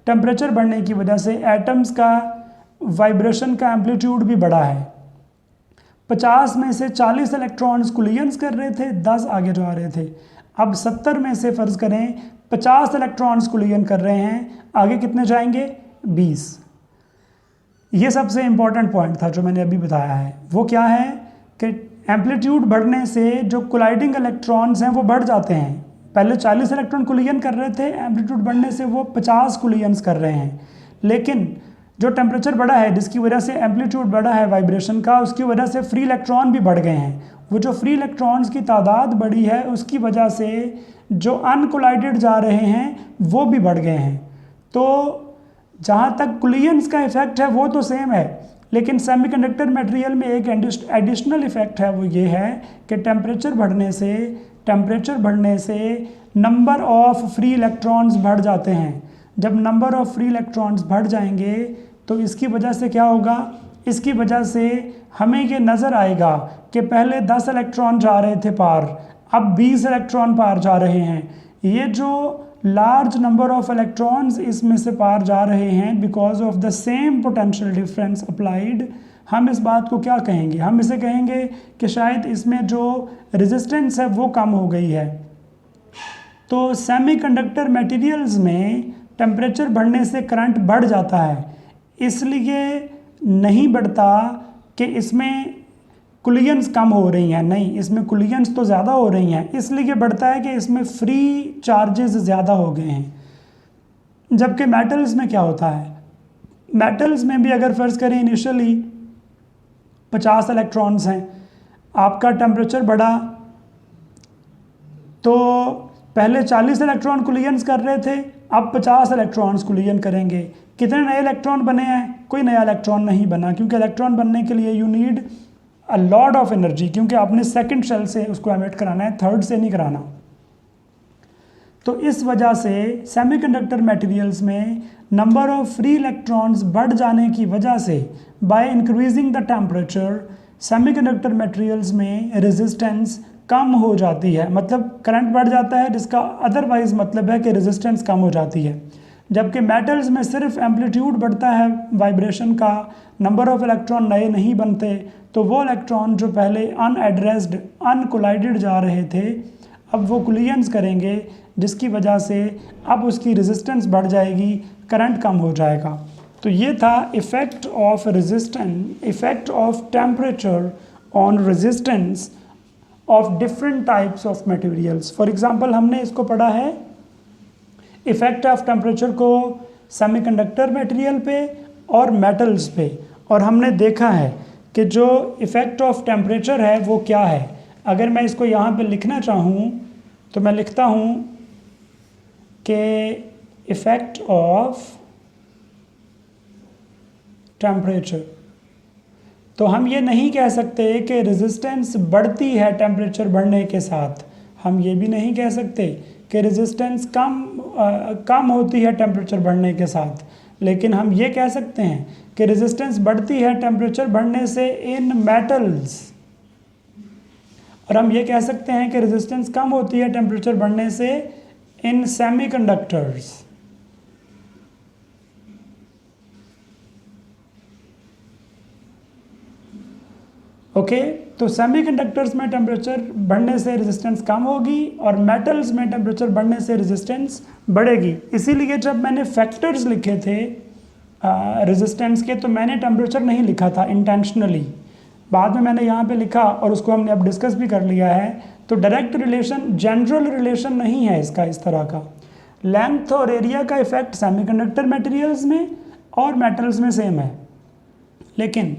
टेम्परेचर बढ़ने की वजह से एटम्स का वाइब्रेशन का एम्पलीट्यूड भी बढ़ा है। 50 में से 40 इलेक्ट्रॉन्स कोलिजन्स कर रहे थे, 10 आगे जा रहे थे। अब 70 में से फ़र्ज़ करें 50 इलेक्ट्रॉन्स कोलिजन कर रहे हैं, आगे कितने जाएंगे, 20। ये सबसे इम्पॉर्टेंट पॉइंट था जो मैंने अभी बताया है। वो क्या है कि एम्पलीट्यूड बढ़ने से जो कोलाइडिंग इलेक्ट्रॉन्स हैं वो बढ़ जाते हैं। पहले 40 इलेक्ट्रॉन कोलिजन कर रहे थे, एम्पलीट्यूड बढ़ने से वो 50 कोलिजन्स कर रहे हैं, लेकिन जो टेम्परेचर बढ़ा है जिसकी वजह से एम्पलीट्यूड बढ़ा है वाइब्रेशन का, उसकी वजह से फ्री इलेक्ट्रॉन भी बढ़ गए हैं। वो जो फ्री इलेक्ट्रॉन्स की तादाद बढ़ी है उसकी वजह से जो अनकोलाइडेड जा रहे हैं वो भी बढ़ गए हैं। तो जहाँ तक कोलिजन्स का इफ़ेक्ट है वो तो सेम है, लेकिन सेमीकंडक्टर मटेरियल में एक एडिशनल इफ़ेक्ट है, वो ये है कि टेम्परेचर बढ़ने से नंबर ऑफ़ फ्री इलेक्ट्रॉन्स बढ़ जाते हैं। जब नंबर ऑफ़ फ्री इलेक्ट्रॉन्स बढ़ जाएंगे तो इसकी वजह से क्या होगा, इसकी वजह से हमें ये नज़र आएगा कि पहले 10 इलेक्ट्रॉन जा रहे थे पार, अब 20 इलेक्ट्रॉन पार जा रहे हैं। ये जो लार्ज नंबर ऑफ इलेक्ट्रॉन्स इसमें से पार जा रहे हैं because of the same potential difference applied, हम इस बात को क्या कहेंगे, हम इसे कहेंगे कि शायद इसमें जो रेजिस्टेंस है वो कम हो गई है। तो सेमीकंडक्टर मटेरियल्स में टेम्परेचर बढ़ने से करंट बढ़ जाता है, इसलिए नहीं बढ़ता कि इसमें कोलिजन्स कम हो रही हैं, नहीं, इसमें कोलिजन्स तो ज़्यादा हो रही हैं, इसलिए बढ़ता है कि इसमें फ्री चार्जेस ज़्यादा हो गए हैं। जबकि मेटल्स में क्या होता है, मेटल्स में भी अगर फ़र्ज़ करें इनिशियली 50 इलेक्ट्रॉन्स हैं, आपका टेम्परेचर बढ़ा तो पहले 40 इलेक्ट्रॉन कोलिजन्स कर रहे थे, अब 50 इलेक्ट्रॉन्स कोलिजन करेंगे। कितने नए इलेक्ट्रॉन बने हैं? कोई नया इलेक्ट्रॉन नहीं बना, क्योंकि इलेक्ट्रॉन बनने के लिए you need a lot of energy, क्योंकि आपने सेकंड शेल से उसको एमिट कराना है, थर्ड से नहीं कराना। तो इस वजह से सेमीकंडक्टर मटेरियल्स में नंबर ऑफ फ्री इलेक्ट्रॉन्स बढ़ जाने की वजह से by increasing the temperature semiconductor materials में रेजिस्टेंस कम हो जाती है, मतलब करंट बढ़ जाता है, जिसका अदरवाइज मतलब है कि रेजिस्टेंस कम हो जाती है। जबकि मेटल्स में सिर्फ एम्पलीट्यूड बढ़ता है वाइब्रेशन का, नंबर ऑफ इलेक्ट्रॉन नए नहीं बनते, तो वो इलेक्ट्रॉन जो पहले अनएड्रेस्ड अनकोलाइडेड जा रहे थे अब वो कोलिजन्स करेंगे, जिसकी वजह से अब उसकी रेजिस्टेंस बढ़ जाएगी, करंट कम हो जाएगा। तो ये था effect of resistance, effect of temperature on resistance of different types of materials. For example हमने इसको पढ़ा है इफ़ेक्ट ऑफ टेम्परेचर को सेमीकंडक्टर मटेरियल पे और मेटल्स पे, और हमने देखा है कि जो इफ़ेक्ट ऑफ टेम्परेचर है वो क्या है। अगर मैं इसको यहाँ पे लिखना चाहूँ तो मैं लिखता हूँ कि इफ़ेक्ट ऑफ टेम्परेचर, तो हम ये नहीं कह सकते कि रेजिस्टेंस बढ़ती है टेम्परेचर बढ़ने के साथ, हम ये भी नहीं कह सकते कि रेजिस्टेंस कम होती है टेम्परेचर बढ़ने के साथ, लेकिन हम ये कह सकते हैं कि रेजिस्टेंस बढ़ती है टेम्परेचर बढ़ने से इन मेटल्स, और हम ये कह सकते हैं कि रेजिस्टेंस कम होती है टेम्परेचर बढ़ने से इन सेमीकंडक्टर्स। ओके, तो सेमीकंडक्टर्स में टेम्परेचर बढ़ने से रेजिस्टेंस कम होगी और मेटल्स में टेम्परेचर बढ़ने से रेजिस्टेंस बढ़ेगी। इसीलिए जब मैंने फैक्टर्स लिखे थे रेजिस्टेंस के, तो मैंने टेम्परेचर नहीं लिखा था इंटेंशनली, बाद में मैंने यहाँ पे लिखा और उसको हमने अब डिस्कस भी कर लिया है। तो डायरेक्ट रिलेशन, जनरल रिलेशन नहीं है इसका इस तरह का। लेंथ और एरिया का इफेक्ट सेमीकंडक्टर मटेरियल्स में और मेटल्स में सेम है, लेकिन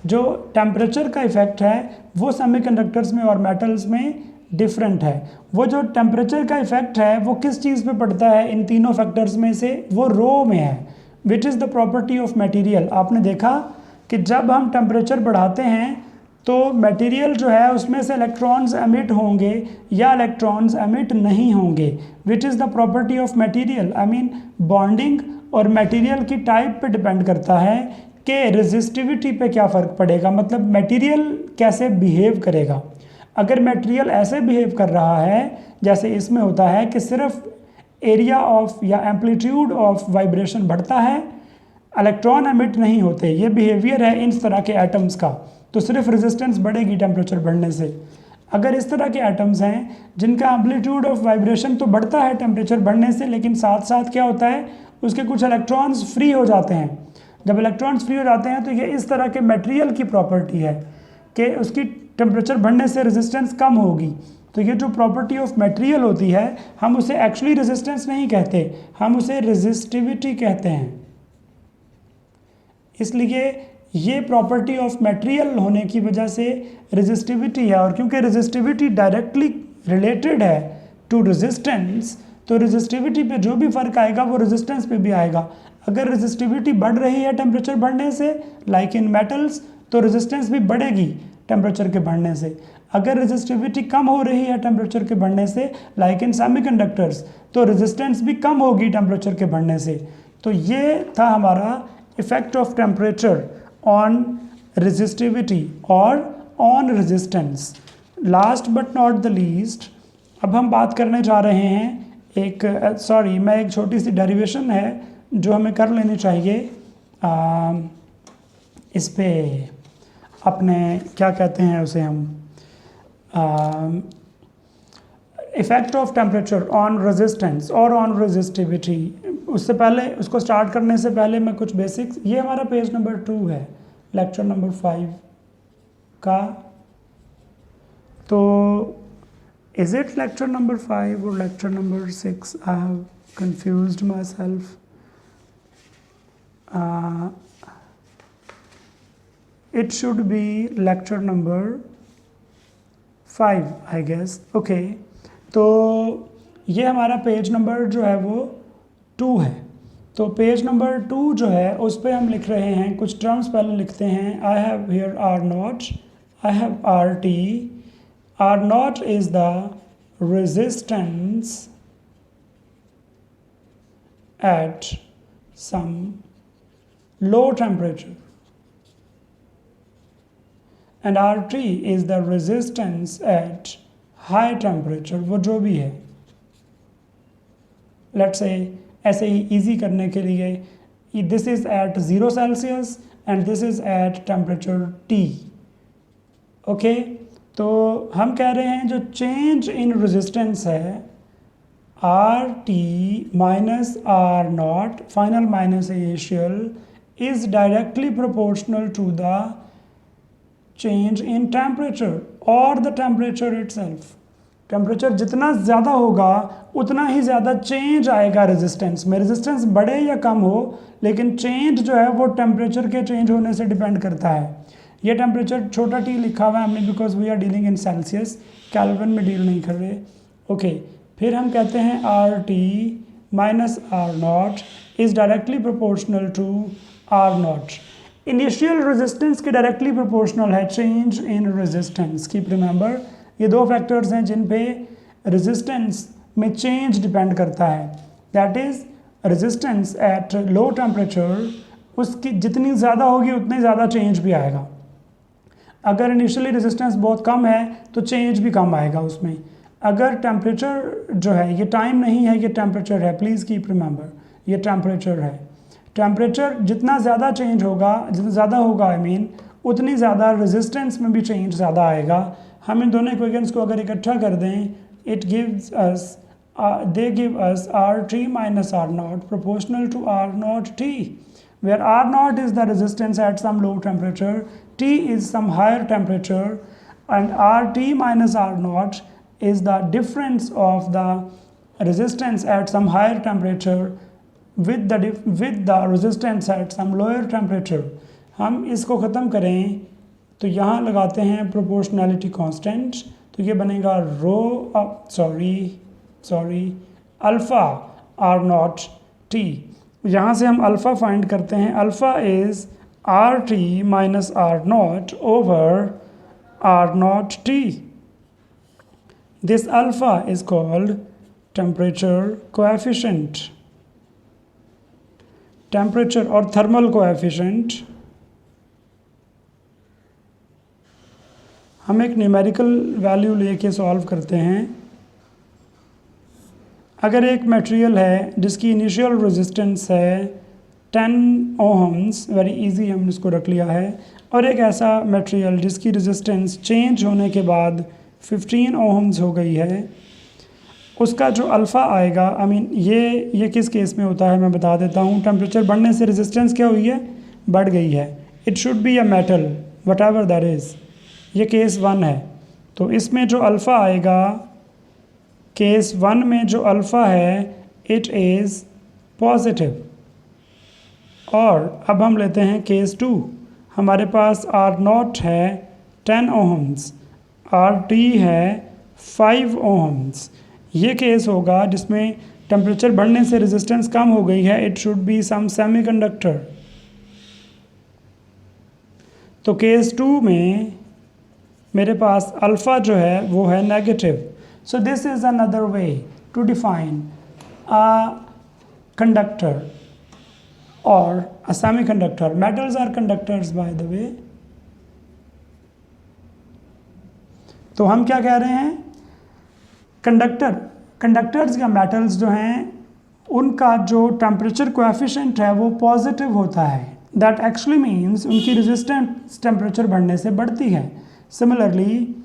जो टेम्परेचर का इफेक्ट है वो सेमीकंडक्टर्स में और मेटल्स में डिफरेंट है। वो जो टेम्परेचर का इफेक्ट है वो किस चीज़ पे पड़ता है इन तीनों फैक्टर्स में से? वो रो में है, which is the property of material. आपने देखा कि जब हम टेम्परेचर बढ़ाते हैं तो मटेरियल जो है उसमें से इलेक्ट्रॉन्स एमिट होंगे या इलेक्ट्रॉन्स एमिट नहीं होंगे, which is the property of material. I mean bonding और मटेरियल की टाइप पे डिपेंड करता है कि रेजिस्टिविटी पे क्या फ़र्क पड़ेगा, मतलब मटेरियल कैसे बिहेव करेगा। अगर मटेरियल ऐसे बिहेव कर रहा है जैसे इसमें होता है कि सिर्फ एरिया ऑफ या एम्पलीट्यूड ऑफ वाइब्रेशन बढ़ता है, इलेक्ट्रॉन एमिट नहीं होते, ये बिहेवियर है इन तरह के एटम्स का, तो सिर्फ रेजिस्टेंस बढ़ेगी टेम्परेचर बढ़ने से। अगर इस तरह के एटम्स हैं जिनका एम्पलीट्यूड ऑफ वाइब्रेशन तो बढ़ता है टेम्परेचर बढ़ने से, लेकिन साथ साथ क्या होता है उसके कुछ इलेक्ट्रॉन्स फ्री हो जाते हैं। जब इलेक्ट्रॉन्स फ्री हो जाते हैं तो ये इस तरह के मटेरियल की प्रॉपर्टी है कि उसकी टेम्परेचर बढ़ने से रेजिस्टेंस कम होगी। तो ये जो प्रॉपर्टी ऑफ मटेरियल होती है हम उसे एक्चुअली रेजिस्टेंस नहीं कहते, हम उसे रेजिस्टिविटी कहते हैं। इसलिए ये प्रॉपर्टी ऑफ मटेरियल होने की वजह से रेजिस्टिविटी है, और क्योंकि रेजिस्टिविटी डायरेक्टली रिलेटेड है टू रेजिस्टेंस, तो रेजिस्टिविटी पे जो भी फ़र्क आएगा वो रेजिस्टेंस पे भी आएगा। अगर रेजिस्टिविटी बढ़ रही है टेम्परेचर बढ़ने से लाइक इन मेटल्स, तो रेजिस्टेंस भी बढ़ेगी टेम्परेचर के बढ़ने से। अगर रेजिस्टिविटी कम हो रही है टेम्परेचर के बढ़ने से लाइक इन सेमीकंडक्टर्स, तो रेजिस्टेंस भी कम होगी टेम्परेचर के बढ़ने से। तो ये था हमारा effect of temperature on resistivity और on resistance. Last but not the least, अब हम बात करने जा रहे हैं एक एक छोटी सी डेरिवेशन है जो हमें कर लेनी चाहिए इस पे अपने क्या कहते हैं उसे हम effect of temperature on resistance और ऑन रेजिस्टिविटी। उससे पहले उसको स्टार्ट करने से पहले मैं कुछ बेसिक्स, ये हमारा पेज नंबर 2 है लेक्चर नंबर 5 का, तो इज़ इट लेक्चर नंबर 5 और lecture number 6? I have confused my self. It should be lecture number 5 I guess. Okay, तो ये हमारा पेज नंबर जो है वो 2 है। तो पेज नंबर 2 जो है उस पर हम लिख रहे हैं, कुछ टर्म्स पहले लिखते हैं। I have here R naught, I have R T. R naught is the resistance at some low temperature and RT is the resistance at high temperature, वो जो भी है। let's say ऐसे ही easy करने के लिए this is at 0 Celsius and this is at temperature T। Okay, तो हम कह रहे हैं जो change in resistance है R T minus R naught final minus initial is directly proportional to the change in temperature और द टेम्परेचर इटसेल्फ। टेम्परेचर जितना ज़्यादा होगा उतना ही ज़्यादा चेंज आएगा रेजिस्टेंस में। रेजिस्टेंस बढ़े या कम हो, लेकिन चेंज जो है वो टेम्परेचर के चेंज होने से डिपेंड करता है। ये टेम्परेचर छोटा टी लिखा हुआ है हमने because we are dealing in Celsius, kelvin में डील नहीं कर रहे। ओके, फिर हम कहते हैं R T minus R naught is directly proportional to R naught. Initial resistance के डायरेक्टली प्रोपोर्शनल है change in resistance. Keep remember, ये दो फैक्टर्स हैं जिन पे रेजिस्टेंस में चेंज डिपेंड करता है। That is resistance at low temperature, उसकी जितनी ज़्यादा होगी उतनी ज़्यादा चेंज भी आएगा। अगर इनिशियली रेजिस्टेंस बहुत कम है तो चेंज भी कम आएगा उसमें। अगर टेम्परेचर जो है, ये टाइम नहीं है, ये टेम्परेचर है, प्लीज़ कीप रिमेंबर, ये टेम्परेचर है। टेम्परेचर जितना ज़्यादा चेंज होगा, जितना ज़्यादा होगा आई मीन उतनी ज़्यादा रेजिस्टेंस में भी चेंज ज़्यादा आएगा। हम इन दोनों इक्वेशंस को अगर इकट्ठा कर दें, it gives us they give us RT minus R naught proportional to R naught T, where R naught is the resistance at some low temperature, T is some higher temperature, and RT minus R naught is the difference of the resistance at some higher temperature with the resistance at some lower temperature। हम इसको ख़त्म करें तो यहाँ लगाते हैं proportionality constant, तो ये बनेगा rho alpha R naught T. यहाँ से हम अल्फ़ा फाइंड करते हैं। Alpha is R T minus R naught over R naught T. This alpha is called temperature coefficient, temperature और थर्मल कोएफिशिएंट। हम एक न्यूमेरिकल वैल्यू लेके सॉल्व करते हैं। अगर एक मटेरियल है जिसकी इनिशियल रेजिस्टेंस है 10 ओहम्स, वेरी इजी हमने इसको रख लिया है, और एक ऐसा मटेरियल जिसकी रेजिस्टेंस चेंज होने के बाद 15 ओहम्स हो गई है, उसका जो अल्फ़ा आएगा, आई मीन ये किस केस में होता है मैं बता देता हूँ। टेम्परेचर बढ़ने से रेजिस्टेंस क्या हुई है, बढ़ गई है। It should be a metal what ever that is. ये केस 1 है, तो इसमें जो अल्फ़ा आएगा केस 1 में जो अल्फ़ा है इट इज़ पॉजिटिव। और अब हम लेते हैं केस 2। हमारे पास आर नॉट है 10 ओहम्स, आर टी है 5 ओहम्स। ये केस होगा जिसमें टेम्परेचर बढ़ने से रेजिस्टेंस कम हो गई है। It should be some semiconductor. तो केस 2 में मेरे पास अल्फ़ा जो है वो है negative. So this is another way to define a conductor or a semiconductor. Metals are conductors by the way. तो हम क्या कह रहे हैं, कंडक्टर्स या मेटल्स जो हैं उनका जो टेम्परेचर कोएफिशिएंट है वो पॉजिटिव होता है। दैट एक्चुअली मीन्स उनकी रेजिस्टेंस टेम्परेचर बढ़ने से बढ़ती है। सिमिलरली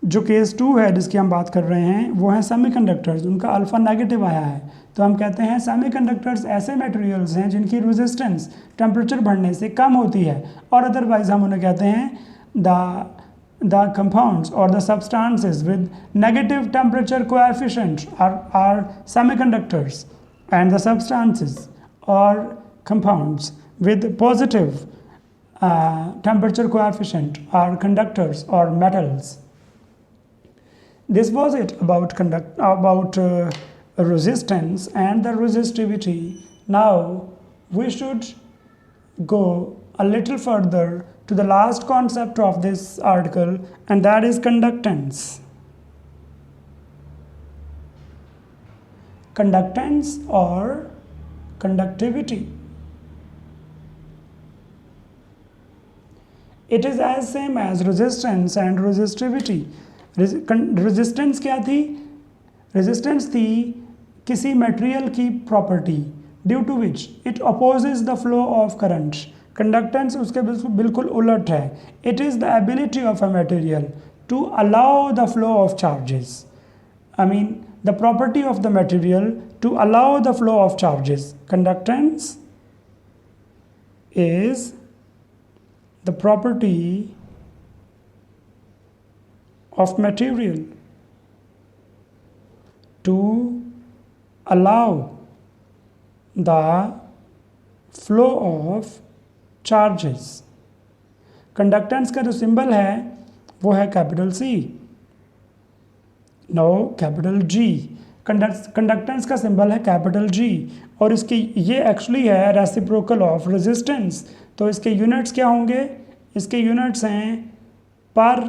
जो केस 2 है जिसकी हम बात कर रहे हैं वो हैं सेमीकंडक्टर्स, उनका अल्फ़ा नेगेटिव आया है। तो हम कहते हैं सेमीकंडक्टर्स ऐसे मटेरियल्स हैं जिनकी रेजिस्टेंस टेम्परेचर बढ़ने से कम होती है, और अदरवाइज हम उन्हें कहते हैं द कंपाउंड्स और the substances with negative temperature coefficient are semiconductors and the substances और compounds with positive temperature coefficient are conductors or metals. This was it about resistance and the resistivity. Now we should go a little further to the last concept of this article, and that is conductance. Conductance or conductivity. It is as same as resistance and resistivity. Resistance क्या थी? Resistance थी किसी material की property due to which it opposes the flow of current. Conductance उसके बिल्कुल उलट है. It is the ability of a material to allow the flow of charges. I mean the property of the material to allow the flow of charges. Conductance is the property of material to allow the flow of charges. Conductance का जो symbol है वो है capital C. No capital G. Conductance का symbol है capital G और इसके ये एक्चुअली है रेसिप्रोकल ऑफ रेजिस्टेंस. तो इसके यूनिट्स क्या होंगे? इसके यूनिट्स हैं पर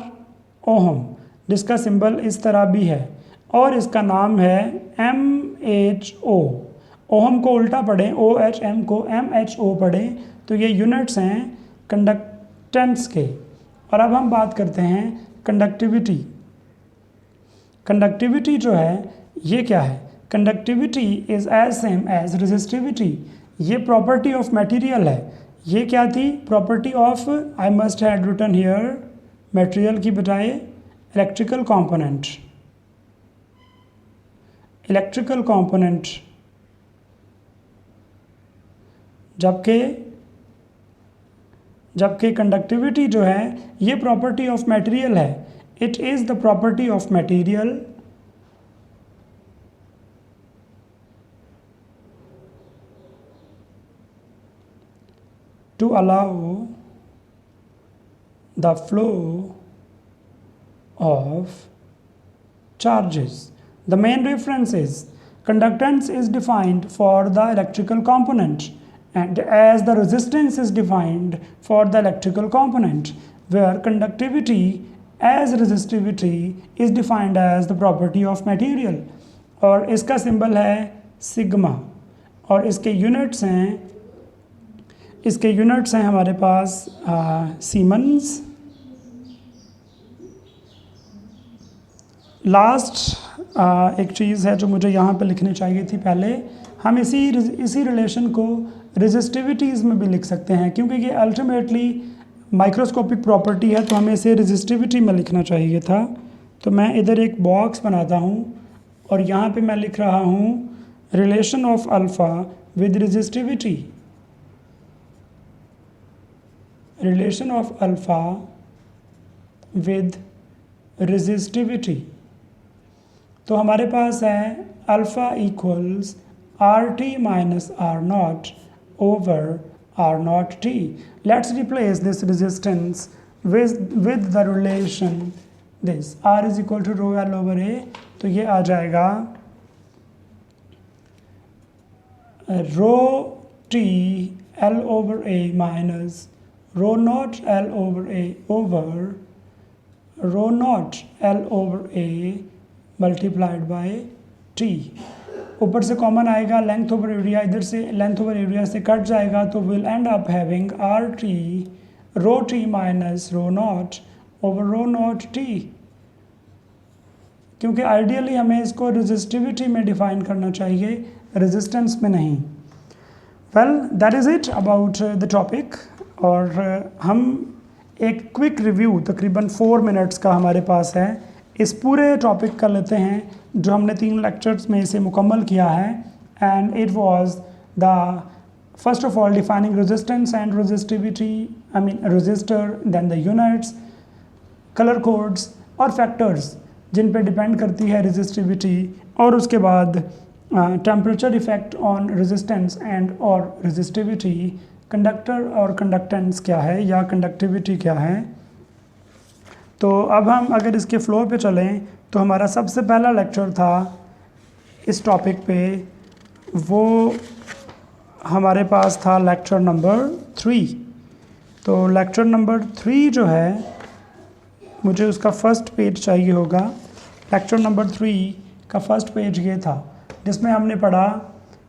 ओहम, जिसका सिंबल इस तरह भी है और इसका नाम है MHO. ओहम को उल्टा पढ़ें, OHM को MHO पढ़ें, तो ये यूनिट्स हैं कंडक्टेंस के. और अब हम बात करते हैं कंडक्टिविटी. कंडक्टिविटी जो है ये क्या है? कंडक्टिविटी इज़ एज सेम एज रेजिस्टिविटी. ये प्रॉपर्टी ऑफ मटेरियल है. ये क्या थी? Property of, I must had written here material की बजाय इलेक्ट्रिकल कंपोनेंट. इलेक्ट्रिकल कंपोनेंट जबकि कंडक्टिविटी जो है ये प्रॉपर्टी ऑफ मटेरियल है. It is the property of material to allow the flow of charges. The main reference is conductance is defined for the electrical component, and as the resistance is defined for the electrical component, where conductivity as resistivity is defined as the property of material. और इसका symbol है sigma और इसके units हैं हमारे पास siemens. Last एक चीज़ है जो मुझे यहाँ पे लिखनी चाहिए थी पहले. हम इसी रिलेशन को रेजिस्टिविटीज़ में भी लिख सकते हैं क्योंकि ये अल्टीमेटली माइक्रोस्कोपिक प्रॉपर्टी है, तो हमें इसे रेजिस्टिविटी में लिखना चाहिए था. तो मैं इधर एक बॉक्स बनाता हूँ और यहाँ पे मैं लिख रहा हूँ relation of alpha with resistivity. Relation of alpha with resistivity. तो हमारे पास है alpha equals RT minus R0 over R0 T. Let's replace this resistance with the relation this R is equal to rho L over A. तो ये आ जाएगा rho T L over A minus rho naught L over A over rho naught L over A multiplied by T. ऊपर से common आएगा, length over area इधर से length over area से cut जाएगा, तो will end up having RT rho T minus rho naught over rho naught T. क्योंकि ideally हमें इसको रेजिस्टिविटी में डिफाइन करना चाहिए, रेजिस्टेंस में नहीं. Well that is it about the topic. और हम एक क्विक रिव्यू तकरीबन 4 मिनट्स का हमारे पास है इस पूरे टॉपिक का लेते हैं जो हमने 3 लेक्चर्स में इसे मुकम्मल किया है. And it was the first of all defining resistance and resistivity, I mean resistor, then the units, colour codes और फैक्टर्स जिन पे डिपेंड करती है रेजिस्टिविटी, और उसके बाद temperature effect on resistance and और रेजिस्टिविटी, कंडक्टर और कंडक्टेंस क्या है या कंडक्टिविटी क्या है. तो अब हम अगर इसके फ्लो पे चलें तो हमारा सबसे पहला लेक्चर था इस टॉपिक पे वो हमारे पास था लेक्चर नंबर 3। तो लेक्चर नंबर 3 जो है मुझे उसका फ़र्स्ट पेज चाहिए होगा। लेक्चर नंबर 3 का फ़र्स्ट पेज ये था जिसमें हमने पढ़ा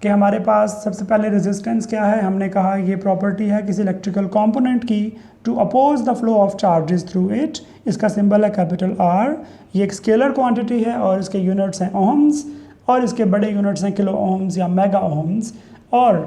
कि हमारे पास सबसे पहले रेजिस्टेंस क्या है। हमने कहा ये प्रॉपर्टी है किसी इलेक्ट्रिकल कंपोनेंट की to oppose the flow of charges through it. इसका सिंबल है कैपिटल आर। ये एक स्केलर क्वांटिटी है और इसके यूनिट्स हैं ओम्स और इसके बड़े यूनिट्स हैं किलो ओम्स या मेगा ओम्स। और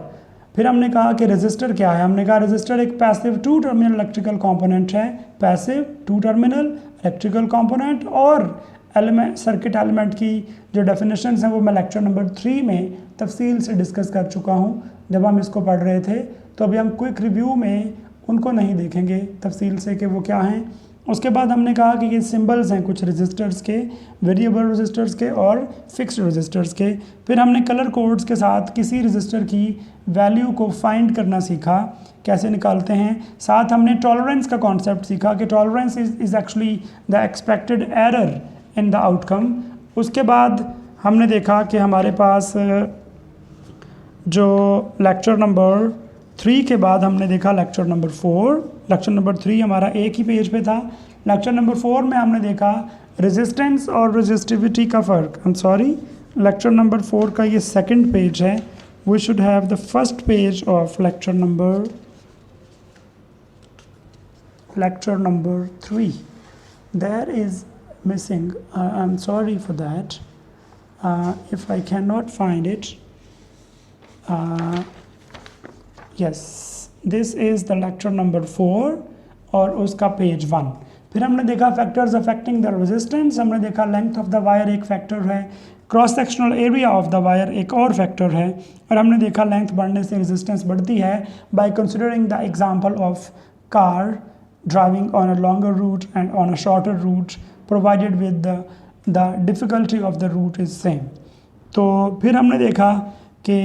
फिर हमने कहा कि रेजिस्टर क्या है। हमने कहा रेजिस्टर एक passive two terminal electrical component है। Passive two terminal electrical component और एलिमेंट सर्किट एलिमेंट की जो डेफिनेशंस हैं वो मैं लेक्चर नंबर 3 में तफसील से डिस्कस कर चुका हूँ जब हम इसको पढ़ रहे थे। तो अभी हम क्विक रिव्यू में उनको नहीं देखेंगे तफसील से कि वो क्या हैं। उसके बाद हमने कहा कि ये सिंबल्स हैं कुछ रेजिस्टर्स के, वेरिएबल रेजिस्टर्स के और फिक्स्ड रेजिस्टर्स के। फिर हमने कलर कोड्स के साथ किसी रेजिस्टर की वैल्यू को फाइंड करना सीखा, कैसे निकालते हैं। साथ हमने टॉलरेंस का कॉन्सेप्ट सीखा कि tolerance is actually the expected error in the outcome. उसके बाद हमने देखा कि हमारे पास जो लेक्चर नंबर 3 के बाद हमने देखा लेक्चर नंबर 4। लेक्चर नंबर 3 हमारा एक ही पेज पे था। लेक्चर नंबर 4 में हमने देखा रेजिस्टेंस और रेजिस्टिविटी का फ़र्क। I am sorry, lecture number 4 का ये सेकंड पेज है। We should have the first page of lecture number 3। There is missing. I'm sorry for that. If I cannot find it, yes, this is the lecture number 4 और उसका page 1। फिर हमने देखा factors affecting the resistance. हमने देखा length of the wire एक factor है, cross sectional area of the wire एक और फैक्टर है। और हमने देखा लेंथ बढ़ने से रेजिस्टेंस बढ़ती है by considering the example of car driving on a longer route and on a shorter route provided with the difficulty of the route is same। तो फिर हमने देखा कि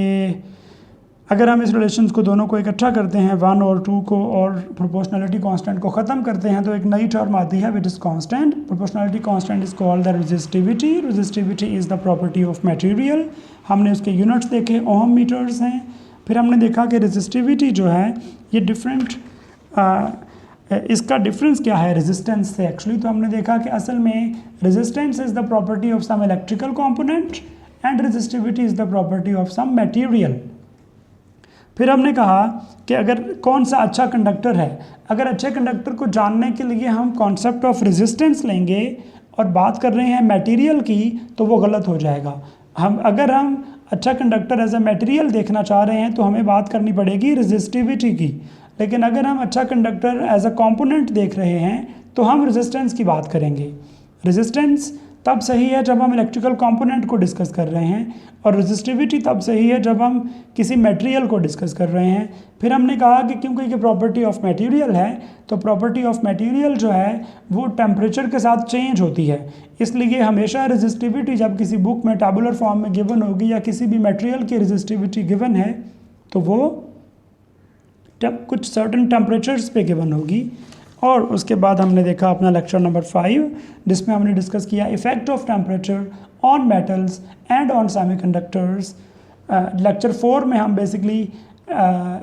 अगर हम इस रिलेशंस को दोनों को इकट्ठा करते हैं 1 और 2 को और प्रोपोर्शनलिटी कांस्टेंट को ख़त्म करते हैं तो एक नई टर्म आती है which is constant. Proportionality constant is called the resistivity. Resistivity is the property of material. हमने उसके यूनिट्स देखे, ओम मीटर्स हैं। फिर हमने देखा कि रेजिस्टिविटी जो है ये डिफरेंट इसका डिफरेंस क्या है रेजिस्टेंस से एक्चुअली। तो हमने देखा कि असल में resistance is the property of some electrical component and resistivity is the property of some material. फिर हमने कहा कि अगर कौन सा अच्छा कंडक्टर है, अगर अच्छे कंडक्टर को जानने के लिए हम कॉन्सेप्ट ऑफ रेजिस्टेंस लेंगे और बात कर रहे हैं मटेरियल की तो वो गलत हो जाएगा। अगर हम अच्छा कंडक्टर एज अ मटेरियल देखना चाह रहे हैं तो हमें बात करनी पड़ेगी रेजिस्टिविटी की। लेकिन अगर हम अच्छा कंडक्टर एज अ कंपोनेंट देख रहे हैं तो हम रेजिस्टेंस की बात करेंगे। रेजिस्टेंस तब सही है जब हम इलेक्ट्रिकल कंपोनेंट को डिस्कस कर रहे हैं और रेजिस्टिविटी तब सही है जब हम किसी मटेरियल को डिस्कस कर रहे हैं। फिर हमने कहा कि क्योंकि ये प्रॉपर्टी ऑफ मटेरियल है तो प्रॉपर्टी ऑफ मटेरियल जो है वो टेम्परेचर के साथ चेंज होती है। इसलिए हमेशा रेजिस्टिविटी जब किसी बुक में टैबुलर फॉर्म में गिवन होगी या किसी भी मटेरियल की रेजिस्टिविटी गिवन है तो वो कुछ सर्टन टेम्परेचर्स पे गिवन होगी। और उसके बाद हमने देखा अपना लेक्चर नंबर 5 जिसमें हमने डिस्कस किया effect of temperature on metals and on semiconductors. Lecture 4 में हम basically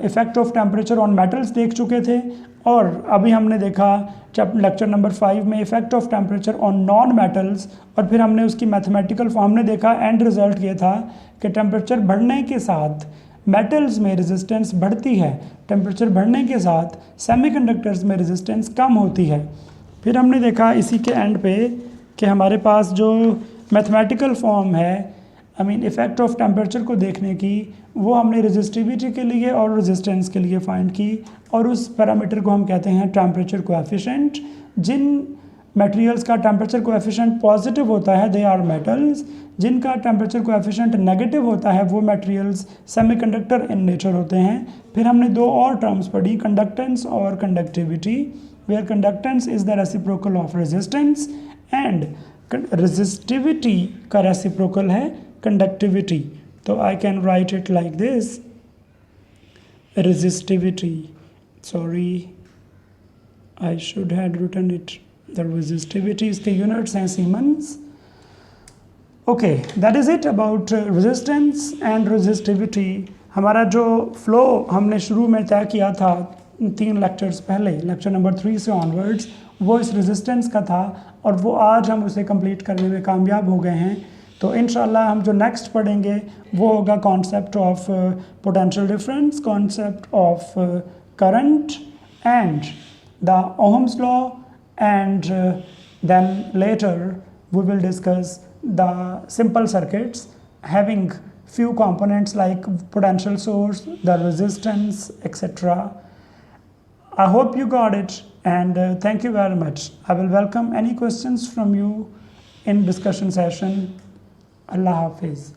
effect of temperature on metals देख चुके थे और अभी हमने देखा जब लेक्चर नंबर 5 में effect of temperature on non metals. और फिर हमने उसकी मैथमेटिकल फॉर्म ने देखा। एंड रिजल्ट ये था कि टेम्परेचर बढ़ने के साथ मेटल्स में रेजिस्टेंस बढ़ती है, टेम्परेचर बढ़ने के साथ सेमीकंडक्टर्स में रेजिस्टेंस कम होती है। फिर हमने देखा इसी के एंड पे कि हमारे पास जो मैथमेटिकल फॉर्म है इफ़ेक्ट ऑफ टेम्परेचर को देखने की वो हमने रेजिस्टिविटी के लिए और रेजिस्टेंस के लिए फाइंड की और उस पैरामीटर को हम कहते हैं टेम्परेचर कोएफिशिएंट। जिन मटेरियल्स का टेम्परेचर कोएफिशिएंट पॉजिटिव होता है दे आर मेटल्स, जिनका टेम्परेचर कोएफिशिएंट नेगेटिव होता है वो मटेरियल्स सेमीकंडक्टर इन नेचर होते हैं। फिर हमने 2 और टर्म्स पढ़ी, कंडक्टेंस और conductivity, where conductance is the reciprocal of resistance and resistivity का रेसिप्रोकल है कंडक्टिविटी। तो I can write it like this, resistivity, sorry I should have written it, the resistivity इसके यूनिट्स हैं siemens okay, that is it about resistance and resistivity. हमारा जो flow हमने शुरू में तय किया था 3 लेक्चर्स पहले, लेक्चर नंबर 3 से ऑनवर्ड्स, वो इस रेजिस्टेंस का था और वो आज हम उसे कंप्लीट करने में कामयाब हो गए हैं। तो इंशाल्लाह हम जो नेक्स्ट पढ़ेंगे वो होगा concept of potential difference, concept of current and the Ohm's law, and then later we will discuss the simple circuits having few components like potential source, the resistance, etc. I hope you got it, and thank you very much. I will welcome any questions from you in discussion session. Allah Hafiz.